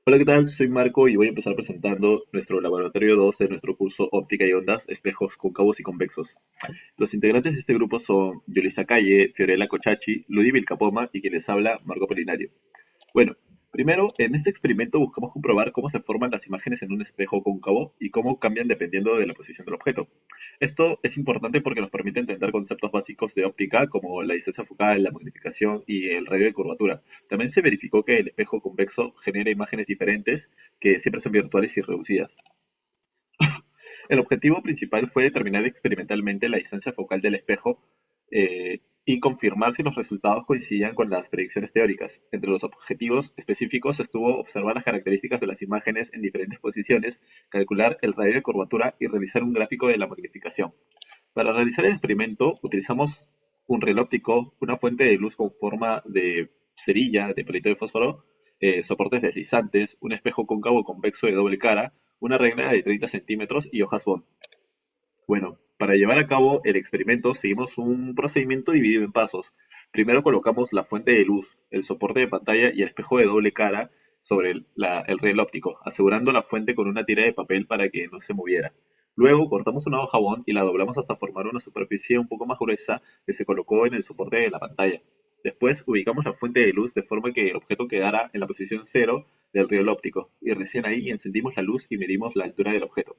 Hola, ¿qué tal? Soy Marco y voy a empezar presentando nuestro laboratorio 2 de nuestro curso Óptica y Ondas, Espejos Cóncavos y Convexos. Los integrantes de este grupo son Yolisa Calle, Fiorella Cochachi, Ludi Vilcapoma y quien les habla, Marco Polinario. Bueno, primero, en este experimento buscamos comprobar cómo se forman las imágenes en un espejo cóncavo y cómo cambian dependiendo de la posición del objeto. Esto es importante porque nos permite entender conceptos básicos de óptica como la distancia focal, la magnificación y el radio de curvatura. También se verificó que el espejo convexo genera imágenes diferentes que siempre son virtuales y reducidas. El objetivo principal fue determinar experimentalmente la distancia focal del espejo y confirmar si los resultados coincidían con las predicciones teóricas. Entre los objetivos específicos estuvo observar las características de las imágenes en diferentes posiciones, calcular el radio de curvatura y realizar un gráfico de la magnificación. Para realizar el experimento utilizamos un reloj óptico, una fuente de luz con forma de cerilla de palito de fósforo, soportes deslizantes, un espejo cóncavo convexo de doble cara, una regla de 30 centímetros y hojas Bond. Bueno, para llevar a cabo el experimento seguimos un procedimiento dividido en pasos. Primero colocamos la fuente de luz, el soporte de pantalla y el espejo de doble cara sobre el riel óptico, asegurando la fuente con una tira de papel para que no se moviera. Luego cortamos una hoja bond y la doblamos hasta formar una superficie un poco más gruesa que se colocó en el soporte de la pantalla. Después ubicamos la fuente de luz de forma que el objeto quedara en la posición cero del riel óptico y recién ahí encendimos la luz y medimos la altura del objeto.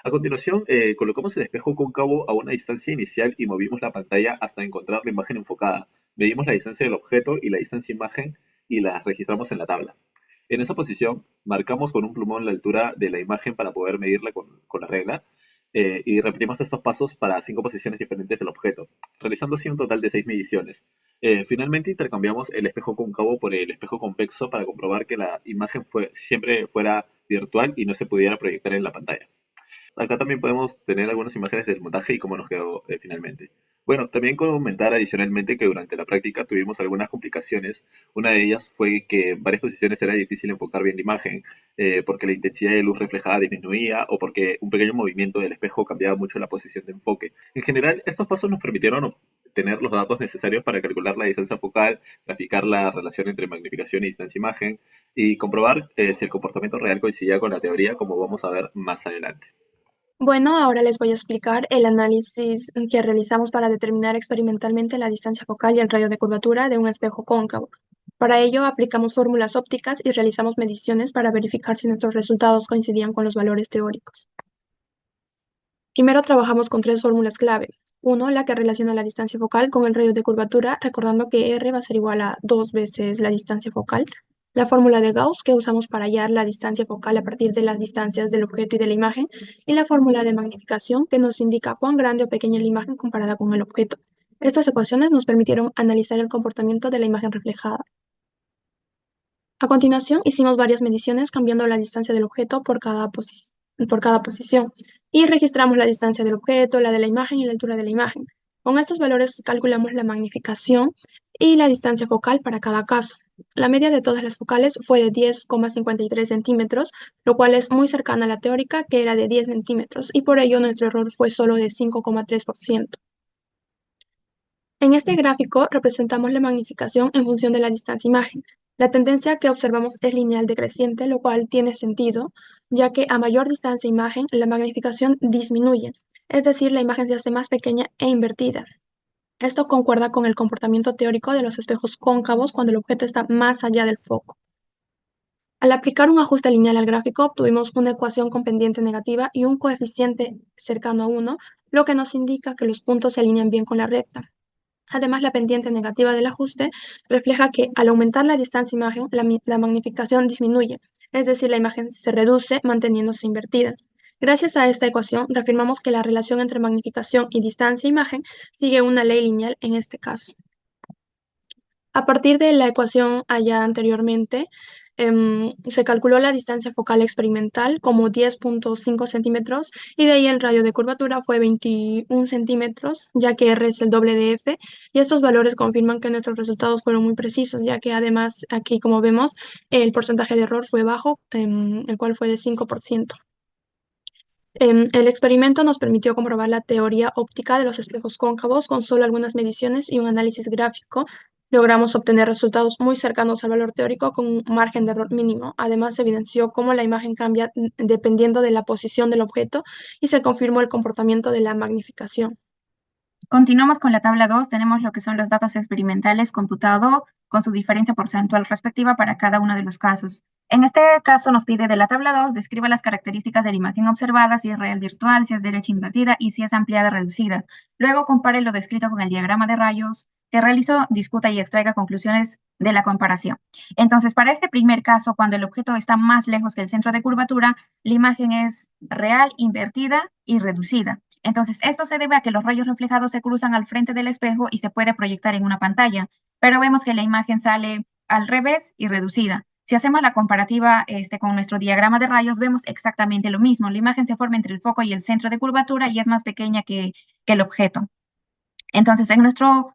A continuación, colocamos el espejo cóncavo a una distancia inicial y movimos la pantalla hasta encontrar la imagen enfocada. Medimos la distancia del objeto y la distancia imagen y las registramos en la tabla. En esa posición, marcamos con un plumón la altura de la imagen para poder medirla con la regla y repetimos estos pasos para 5 posiciones diferentes del objeto, realizando así un total de 6 mediciones. Finalmente, intercambiamos el espejo cóncavo por el espejo convexo para comprobar que la imagen siempre fuera virtual y no se pudiera proyectar en la pantalla. Acá también podemos tener algunas imágenes del montaje y cómo nos quedó finalmente. Bueno, también comentar adicionalmente que durante la práctica tuvimos algunas complicaciones. Una de ellas fue que en varias posiciones era difícil enfocar bien la imagen, porque la intensidad de luz reflejada disminuía o porque un pequeño movimiento del espejo cambiaba mucho la posición de enfoque. En general, estos pasos nos permitieron obtener los datos necesarios para calcular la distancia focal, graficar la relación entre magnificación y distancia imagen y comprobar si el comportamiento real coincidía con la teoría, como vamos a ver más adelante. Bueno, ahora les voy a explicar el análisis que realizamos para determinar experimentalmente la distancia focal y el radio de curvatura de un espejo cóncavo. Para ello, aplicamos fórmulas ópticas y realizamos mediciones para verificar si nuestros resultados coincidían con los valores teóricos. Primero trabajamos con tres fórmulas clave. Uno, la que relaciona la distancia focal con el radio de curvatura, recordando que R va a ser igual a 2 veces la distancia focal. La fórmula de Gauss, que usamos para hallar la distancia focal a partir de las distancias del objeto y de la imagen. Y la fórmula de magnificación, que nos indica cuán grande o pequeña es la imagen comparada con el objeto. Estas ecuaciones nos permitieron analizar el comportamiento de la imagen reflejada. A continuación, hicimos varias mediciones cambiando la distancia del objeto por cada posición y registramos la distancia del objeto, la de la imagen y la altura de la imagen. Con estos valores calculamos la magnificación y la distancia focal para cada caso. La media de todas las focales fue de 10,53 centímetros, lo cual es muy cercana a la teórica, que era de 10 centímetros, y por ello nuestro error fue solo de 5,3%. En este gráfico representamos la magnificación en función de la distancia imagen. La tendencia que observamos es lineal decreciente, lo cual tiene sentido, ya que a mayor distancia imagen, la magnificación disminuye, es decir, la imagen se hace más pequeña e invertida. Esto concuerda con el comportamiento teórico de los espejos cóncavos cuando el objeto está más allá del foco. Al aplicar un ajuste lineal al gráfico, obtuvimos una ecuación con pendiente negativa y un coeficiente cercano a 1, lo que nos indica que los puntos se alinean bien con la recta. Además, la pendiente negativa del ajuste refleja que al aumentar la distancia imagen, la magnificación disminuye, es decir, la imagen se reduce manteniéndose invertida. Gracias a esta ecuación, reafirmamos que la relación entre magnificación y distancia imagen sigue una ley lineal en este caso. A partir de la ecuación hallada anteriormente, se calculó la distancia focal experimental como 10,5 centímetros y de ahí el radio de curvatura fue 21 centímetros, ya que R es el doble de F, y estos valores confirman que nuestros resultados fueron muy precisos, ya que además aquí, como vemos, el porcentaje de error fue bajo, el cual fue de 5%. El experimento nos permitió comprobar la teoría óptica de los espejos cóncavos con solo algunas mediciones y un análisis gráfico Logramos obtener resultados muy cercanos al valor teórico con un margen de error mínimo. Además, se evidenció cómo la imagen cambia dependiendo de la posición del objeto y se confirmó el comportamiento de la magnificación. Continuamos con la tabla 2. Tenemos lo que son los datos experimentales computado con su diferencia porcentual respectiva para cada uno de los casos. En este caso nos pide de la tabla 2, describa las características de la imagen observada, si es real virtual, si es derecha invertida y si es ampliada reducida. Luego compare lo descrito con el diagrama de rayos que realizó, discuta y extraiga conclusiones de la comparación. Entonces, para este primer caso, cuando el objeto está más lejos que el centro de curvatura, la imagen es real, invertida y reducida. Entonces, esto se debe a que los rayos reflejados se cruzan al frente del espejo y se puede proyectar en una pantalla, pero vemos que la imagen sale al revés y reducida. Si hacemos la comparativa con nuestro diagrama de rayos, vemos exactamente lo mismo. La imagen se forma entre el foco y el centro de curvatura y es más pequeña que el objeto. Entonces, en nuestro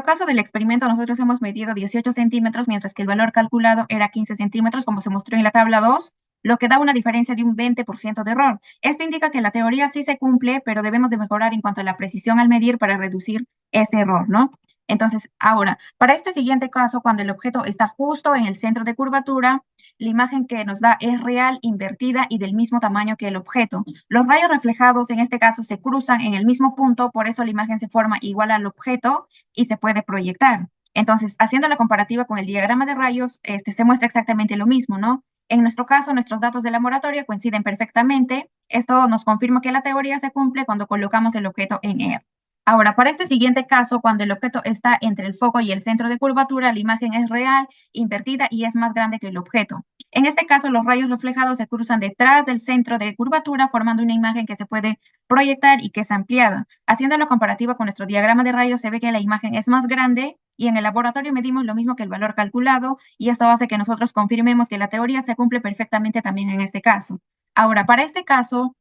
caso del experimento, nosotros hemos medido 18 centímetros, mientras que el valor calculado era 15 centímetros, como se mostró en la tabla 2, lo que da una diferencia de un 20% de error. Esto indica que la teoría sí se cumple, pero debemos de mejorar en cuanto a la precisión al medir para reducir ese error, ¿no? Entonces, ahora, para este siguiente caso, cuando el objeto está justo en el centro de curvatura, la imagen que nos da es real, invertida y del mismo tamaño que el objeto. Los rayos reflejados en este caso se cruzan en el mismo punto, por eso la imagen se forma igual al objeto y se puede proyectar. Entonces, haciendo la comparativa con el diagrama de rayos, se muestra exactamente lo mismo, ¿no? En nuestro caso, nuestros datos de laboratorio coinciden perfectamente. Esto nos confirma que la teoría se cumple cuando colocamos el objeto en R. Ahora, para este siguiente caso, cuando el objeto está entre el foco y el centro de curvatura, la imagen es real, invertida y es más grande que el objeto. En este caso, los rayos reflejados se cruzan detrás del centro de curvatura, formando una imagen que se puede proyectar y que es ampliada. Haciendo la comparativa con nuestro diagrama de rayos, se ve que la imagen es más grande y en el laboratorio medimos lo mismo que el valor calculado y esto hace que nosotros confirmemos que la teoría se cumple perfectamente también en este caso. Ahora, para este caso,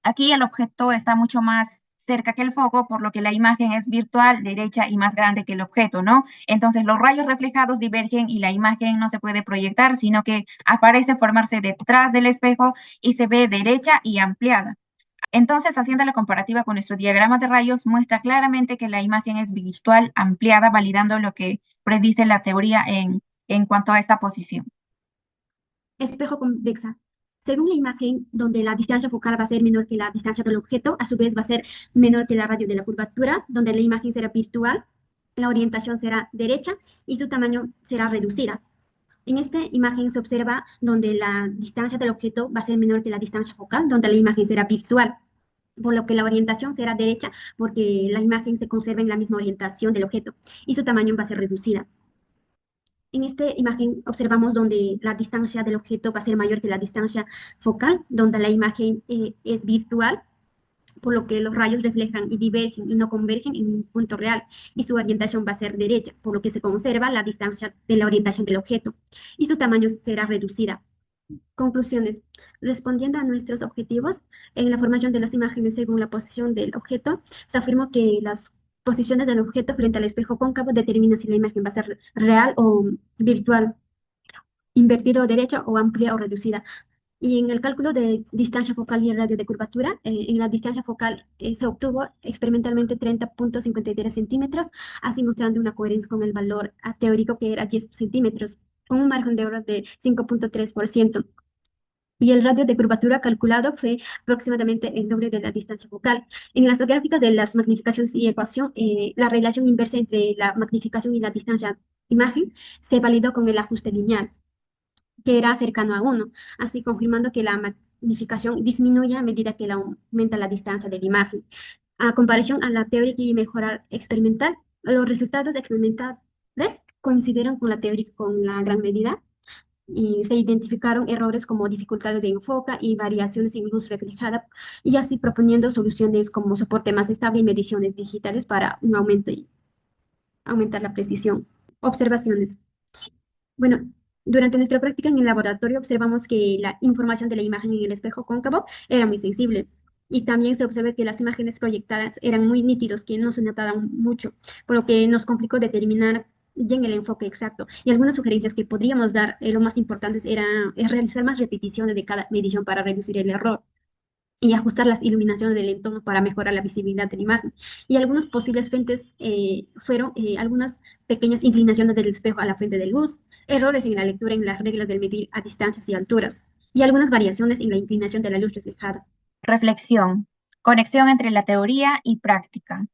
aquí el objeto está mucho más cerca que el foco, por lo que la imagen es virtual, derecha y más grande que el objeto, ¿no? Entonces los rayos reflejados divergen y la imagen no se puede proyectar, sino que aparece formarse detrás del espejo y se ve derecha y ampliada. Entonces, haciendo la comparativa con nuestro diagrama de rayos, muestra claramente que la imagen es virtual ampliada, validando lo que predice la teoría en cuanto a esta posición. Espejo convexa. Según la imagen, donde la distancia focal va a ser menor que la distancia del objeto, a su vez va a ser menor que la radio de la curvatura, donde la imagen será virtual, la orientación será derecha y su tamaño será reducida. En esta imagen se observa donde la distancia del objeto va a ser menor que la distancia focal, donde la imagen será virtual, por lo que la orientación será derecha, porque la imagen se conserva en la misma orientación del objeto y su tamaño va a ser reducida. En esta imagen observamos donde la distancia del objeto va a ser mayor que la distancia focal, donde la imagen es virtual, por lo que los rayos reflejan y divergen y no convergen en un punto real, y su orientación va a ser derecha, por lo que se conserva la distancia de la orientación del objeto, y su tamaño será reducida. Conclusiones. Respondiendo a nuestros objetivos, en la formación de las imágenes según la posición del objeto, se afirmó que las posiciones del objeto frente al espejo cóncavo determinan si la imagen va a ser real o virtual, invertida o derecha o amplia o reducida. Y en el cálculo de distancia focal y el radio de curvatura, en la distancia focal se obtuvo experimentalmente 30,53 centímetros, así mostrando una coherencia con el valor teórico que era 10 centímetros, con un margen de error de 5,3%. Y el radio de curvatura calculado fue aproximadamente el doble de la distancia focal. En las gráficas de las magnificaciones y ecuación, la relación inversa entre la magnificación y la distancia imagen se validó con el ajuste lineal, que era cercano a 1, así confirmando que la magnificación disminuye a medida que aumenta la distancia de la imagen. A comparación a la teórica y mejorar experimental, los resultados experimentales coincidieron con la teórica con la gran medida y se identificaron errores como dificultades de enfoque y variaciones en luz reflejada, y así proponiendo soluciones como soporte más estable y mediciones digitales para un aumento y aumentar la precisión. Observaciones. Bueno, durante nuestra práctica en el laboratorio observamos que la información de la imagen en el espejo cóncavo era muy sensible. Y también se observa que las imágenes proyectadas eran muy nítidos, que no se notaban mucho, por lo que nos complicó determinar bien el enfoque exacto. Y algunas sugerencias que podríamos dar, lo más importante es realizar más repeticiones de cada medición para reducir el error. y ajustar las iluminaciones del entorno para mejorar la visibilidad de la imagen. Y algunas posibles fuentes fueron algunas pequeñas inclinaciones del espejo a la fuente de luz, errores en la lectura en las reglas del medir a distancias y alturas, y algunas variaciones en la inclinación de la luz reflejada. Reflexión. Conexión entre la teoría y práctica.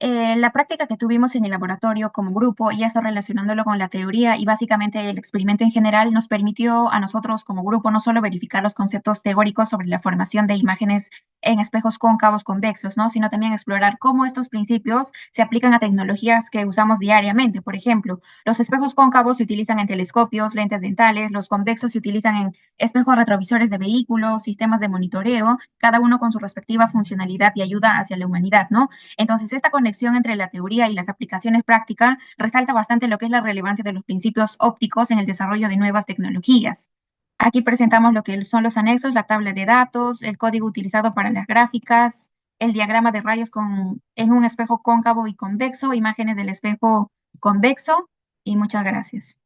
La práctica que tuvimos en el laboratorio como grupo y eso relacionándolo con la teoría y básicamente el experimento en general nos permitió a nosotros como grupo no solo verificar los conceptos teóricos sobre la formación de imágenes en espejos cóncavos convexos, ¿no? Sino también explorar cómo estos principios se aplican a tecnologías que usamos diariamente. Por ejemplo, los espejos cóncavos se utilizan en telescopios, lentes dentales, los convexos se utilizan en espejos retrovisores de vehículos, sistemas de monitoreo, cada uno con su respectiva funcionalidad y ayuda hacia la humanidad, ¿no? Entonces, esta conexión entre la teoría y las aplicaciones prácticas resalta bastante lo que es la relevancia de los principios ópticos en el desarrollo de nuevas tecnologías. Aquí presentamos lo que son los anexos, la tabla de datos, el código utilizado para las gráficas, el diagrama de rayos en un espejo cóncavo y convexo, imágenes del espejo convexo, y muchas gracias.